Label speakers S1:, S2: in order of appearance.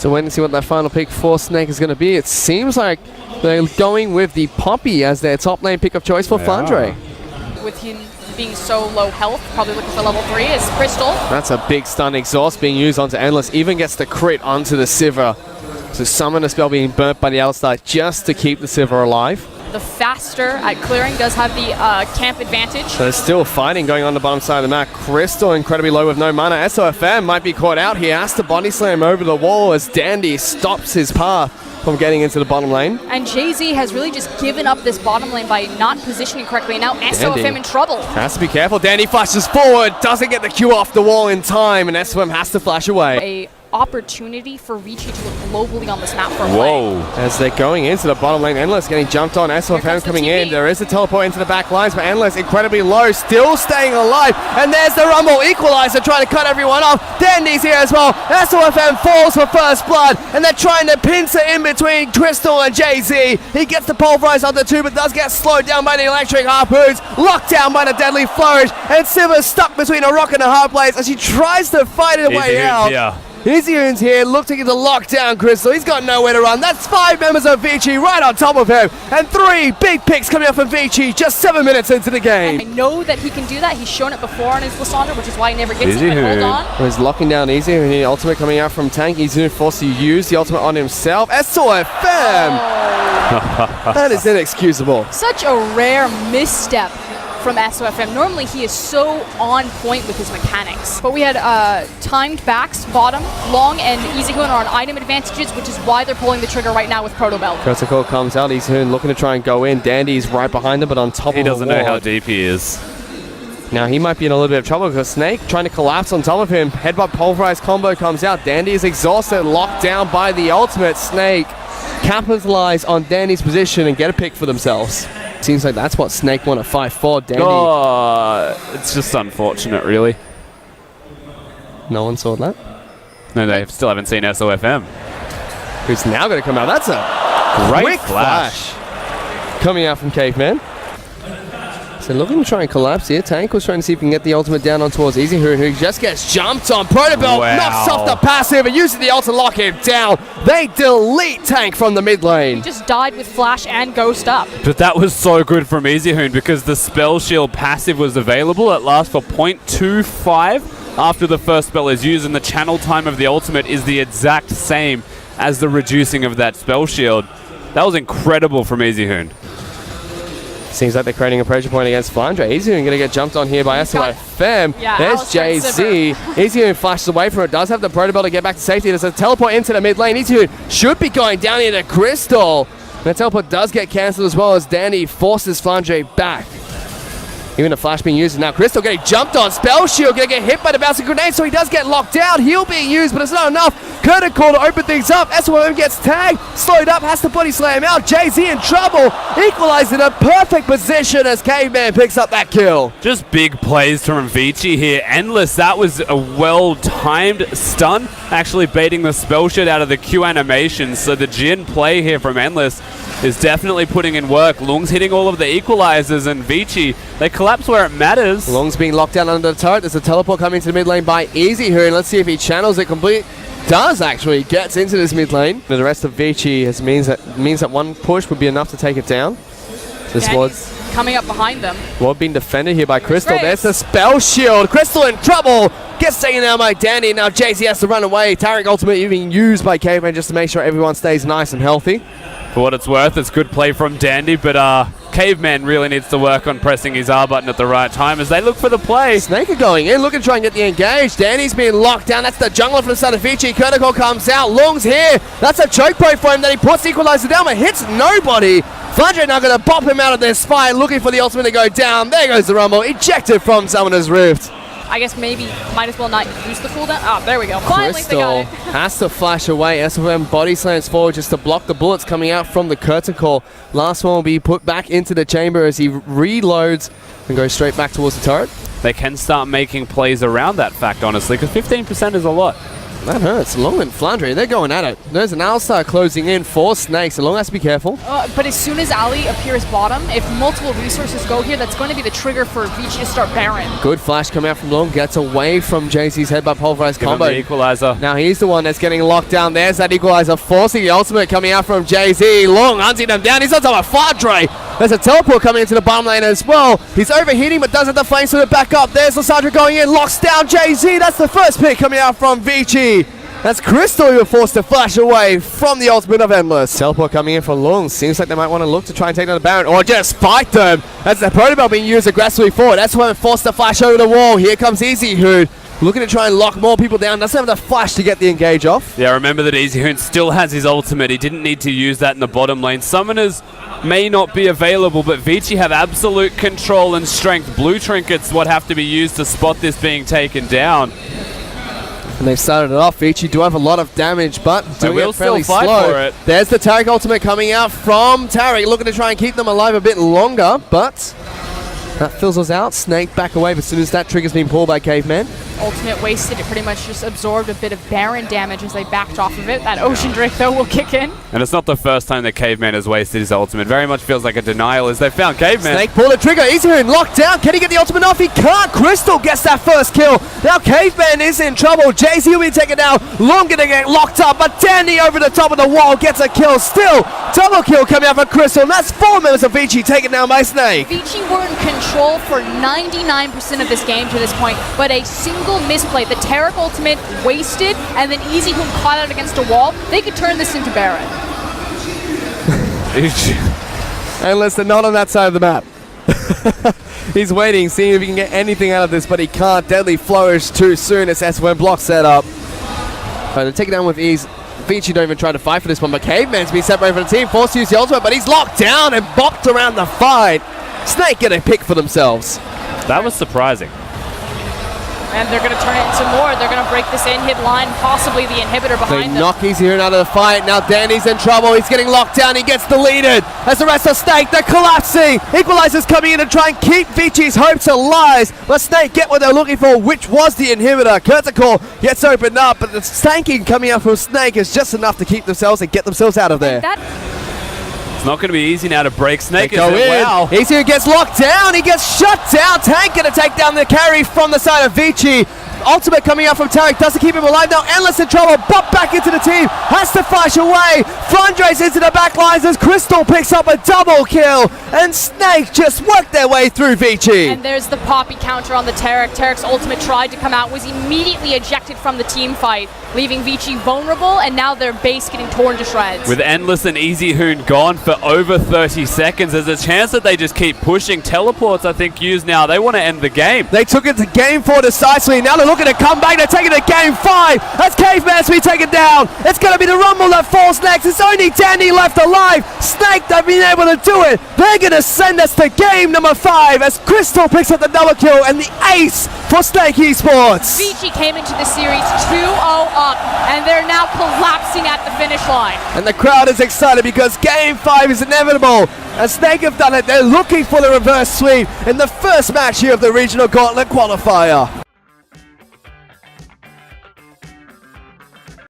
S1: So wait and see what that final pick for Snake is going to be. It seems like they're going with the Poppy as their top lane pick of choice for Flandre.
S2: With him being so low health, probably looking for level 3 is Crystal.
S1: That's a big stun exhaust being used onto Endless. Even gets the crit onto the Sivir. So Summoner spell being burnt by the Alistar just to keep the Sivir alive.
S2: The faster at clearing does have the camp advantage.
S1: So there's still fighting going on the bottom side of the map. Crystal incredibly low with no mana. SOFM might be caught out here. Has to body slam over the wall as Dandy stops his path from getting into the bottom lane.
S2: And Jay-Z has really just given up this bottom lane by not positioning correctly. Now SOFM in trouble.
S1: Has to be careful. Dandy flashes forward. Doesn't get the Q off the wall in time. And SOFM has to flash away.
S2: A opportunity for Vici to look globally on this map for a
S1: Whoa. As they're going into the bottom lane, Endless getting jumped on. SOFM coming in. There is a teleport into the back lines, but Endless incredibly low, still staying alive. And there's the Rumble Equalizer trying to cut everyone off. Dandy's here as well. SOFM falls for first blood, and they're trying to pincer in between Crystal and Jay-Z. He gets the pulverize on the two, but does get slowed down by the electric harpoons. Locked down by the deadly flourish, and Sivir stuck between a rock and a hard place as she tries to fight her way out.
S3: Yeah.
S1: Izzyun's here, looking to lock down Crystal. He's got nowhere to run. That's 5 members of Vici right on top of him. And 3 big picks coming up from Vici just 7 minutes into the game.
S2: I know that he can do that. He's shown it before on his Lysandra, which is why he never gets it. Hold on.
S1: He's locking down Izzyun, and the ultimate coming out from Tank. Izzyun forced to use the ultimate on himself. SOFM! That is inexcusable.
S2: Such a rare misstep from SOFM. Normally he is so on point with his mechanics. But we had timed backs, bottom, long, and Easyhoon are on item advantages, which is why they're pulling the trigger right now with Proto Belt.
S1: Protocol comes out, Easyhoon looking to try and go in. Dandy's right behind him, but on top of the wall.
S3: He doesn't know how deep he is.
S1: Now he might be in a little bit of trouble because Snake trying to collapse on top of him. Headbutt pulverize combo comes out. Dandy is exhausted, locked down by the ultimate. Snake capitalize on Dandy's position and get a pick for themselves. Seems like that's what Snake want to fight for. Dandy.
S3: Oh, it's just unfortunate, really.
S1: No one saw that?
S3: No, they still haven't seen SOFM.
S1: Who's now going to come out? That's a
S3: Great
S1: quick flash coming out from Caveman. So looking to try and collapse here. Tank was trying to see if he can get the ultimate down on towards Easyhoon, who just gets jumped on. Protobelt knocks off the passive and uses the ult to lock him down. They delete Tank from the mid lane.
S2: He just died with flash and ghost up.
S3: But that was so good from Easyhoon because the spell shield passive was available. It lasts for 0.25 after the first spell is used, and the channel time of the ultimate is the exact same as the reducing of that spell shield. That was incredible from Easyhoon.
S1: Seems like they're creating a pressure point against Flandre. Easyhoon going to get jumped on here by SOFM.
S2: Yeah,
S1: there's Jay-Z. Easyhoon flashes away from it. Does have the Protobelt to get back to safety. There's a teleport into the mid lane. Easyhoon should be going down here to Crystal. The teleport does get cancelled as well as Danny forces Flandre back. Even a flash being used, and now Crystal getting jumped on. Spell Shield going to get hit by the bouncing grenade, so he does get locked down. Heal being used, but it's not enough. Curtain Call to open things up. SOM gets tagged, slowed up, has to body slam out. Jay-Z in trouble. Equalized in a perfect position as Caveman picks up that kill.
S3: Just big plays from Vici here. Endless, that was a well-timed stun, actually baiting the spell shield out of the Q animation. So the Jin play here from Endless is definitely putting in work. Lung's hitting all of the equalizers, and Vici, they collapse where it matters.
S1: Lung's being locked down under the turret. There's a teleport coming to the mid lane by Easyhoon. Let's see if he channels it complete. Does actually, gets into this mid lane. The rest of Vici means that one push would be enough to take it down. This was
S2: coming up behind them.
S1: Ward being defended here by Crystal. There's the spell shield. Crystal in trouble. Gets taken down by Danny. Now Jay-Z has to run away. Tarek ultimate being used by Caveman just to make sure everyone stays nice and healthy.
S3: For what it's worth, it's good play from Dandy, but Caveman really needs to work on pressing his R button at the right time as they look for the play.
S1: Snake are going in, looking to try and get the engage. Danny's being locked down. That's the jungler from the side of Vici. Curtical comes out. Lung's here. That's a choke point for him that he puts the equalizer down, but hits nobody. Flandre now going to bop him out of this fight, looking for the ultimate to go down. There goes the Rumble. Ejected from Summoner's Rift.
S2: I guess maybe might as well not use the cooldown. Oh, there we go. Finally, they got it.
S1: Has to flash away. SOM body slams forward just to block the bullets coming out from the curtain call. Last one will be put back into the chamber as he reloads and goes straight back towards the turret.
S3: They can start making plays around that fact, honestly, because 15% is a lot.
S1: That hurts. Long and Flandre, they're going at it. There's an Alistar closing in for Snake, so Long has to be careful.
S2: But as soon as Ali appears bottom, if multiple resources go here, that's going to be the trigger for Vici to start Baron.
S1: Good flash coming out from Long, gets away from JC's head by Pulverized combo.
S3: The equalizer.
S1: Now he's the one that's getting locked down. There's that equalizer, forcing the ultimate coming out from Jay-Z. Long hunting them down. He's on top of Flandre. There's a teleport coming into the bottom lane as well. He's overheating, but does have the flames to back up. There's Lissandra going in, locks down Jay-Z. That's the first pick coming out from Vici. That's Crystal who were forced to flash away from the ultimate of Endless. Teleport coming in for Long. Seems like they might want to look to try and take down the Baron or just fight them. That's the protocol being used aggressively forward. That's why they're forced to flash over the wall. Here comes Easy Hood, looking to try and lock more people down. Doesn't have the flash to get the engage off.
S3: Yeah, remember that Easy Hoon still has his ultimate. He didn't need to use that in the bottom lane. Summoners may not be available, but Vici have absolute control and strength. Blue trinkets what have to be used to spot this being taken down.
S1: And they've started it off. Vici do have a lot of damage, but doing it fairly
S3: still fight
S1: slow.
S3: for it.
S1: There's the Taric ultimate coming out from Taric, looking to try and keep them alive a bit longer, but that fizzles out. Snake back away, but as soon as that trigger's been pulled by Caveman.
S2: Ultimate wasted. It pretty much just absorbed a bit of Baron damage as they backed off of it. That Ocean Drake, though, will kick in.
S3: And it's not the first time that Caveman has wasted his ultimate. Very much feels like a denial as they found Caveman.
S1: Snake pull the trigger. Easy Hoon locked down. Can he get the ultimate off? He can't. Crystal gets that first kill. Now Caveman is in trouble. Jay-Z will be taken down. Long gonna get locked up, but Dandy over the top of the wall gets a kill. Still, double kill coming out for Crystal. And that's 4 members of Vici taken down by Snake.
S2: Vici were in control for 99% of this game to this point, but a single misplay, the Taric ultimate wasted, and then Easy Hoon caught out against a wall, they could turn this into Baron.
S1: And listen, not on that side of the map. He's waiting, seeing if he can get anything out of this, but he can't. Deadly Flourish too soon as S1 block set up. They're taken down with ease. Vici don't even try to fight for this one, but Caveman's been separated from the team, forced to use the ultimate, but he's locked down and bopped around the fight. Snake get a pick for themselves.
S3: That was surprising.
S2: And they're going to turn it into more. They're going to break this in-hit line, possibly the inhibitor behind
S1: They
S2: them.
S1: knock Easy Hoon out of the fight. Now Danny's in trouble. He's getting locked down. He gets deleted. As the rest of Snake, they're collapsing. Equalizer's coming in to try and keep Vici's hopes alive. But Snake get what they're looking for, which was the inhibitor. Curtical gets opened up, but the stanking coming out from Snake is just enough to keep themselves and get themselves out of there.
S3: It's not going to be easy now to break Snake.
S1: Go in.
S3: Wow.
S1: Easy Hoon gets locked down. He gets shut down. Tank gonna take down the carry from the side of Vici. Ultimate coming out from Taric doesn't keep him alive. Now Endless in trouble, but back into the team. Has to flash away. Flandre's into the back lines as Crystal picks up a double kill. And Snake just worked their way through Vici.
S2: And there's the Poppy counter on the Taric. Taric's ultimate tried to come out, was immediately ejected from the team fight, leaving Vici vulnerable, and now their base getting torn to shreds.
S3: With Endless and Easy Hoon gone for over 30 seconds, there's a chance that they just keep pushing. Teleports, I think, used now. They want to end the game.
S1: They took it to game 4 decisively. Now they're looking to come back. They're taking it to game 5. That's Caveman's be taken down. It's going to be the Rumble that falls next. It's only Danny left alive. Snake, they've been able to do it. They're going to send us to game number 5 as Crystal picks up the double kill and the ace for Snake Esports.
S2: Vici came into the series 2-0 up, and they're now collapsing at the finish line.
S1: And the crowd is excited because game 5 is inevitable. As Snake have done it, they're looking for the reverse sweep in the first match here of the Regional Gauntlet Qualifier.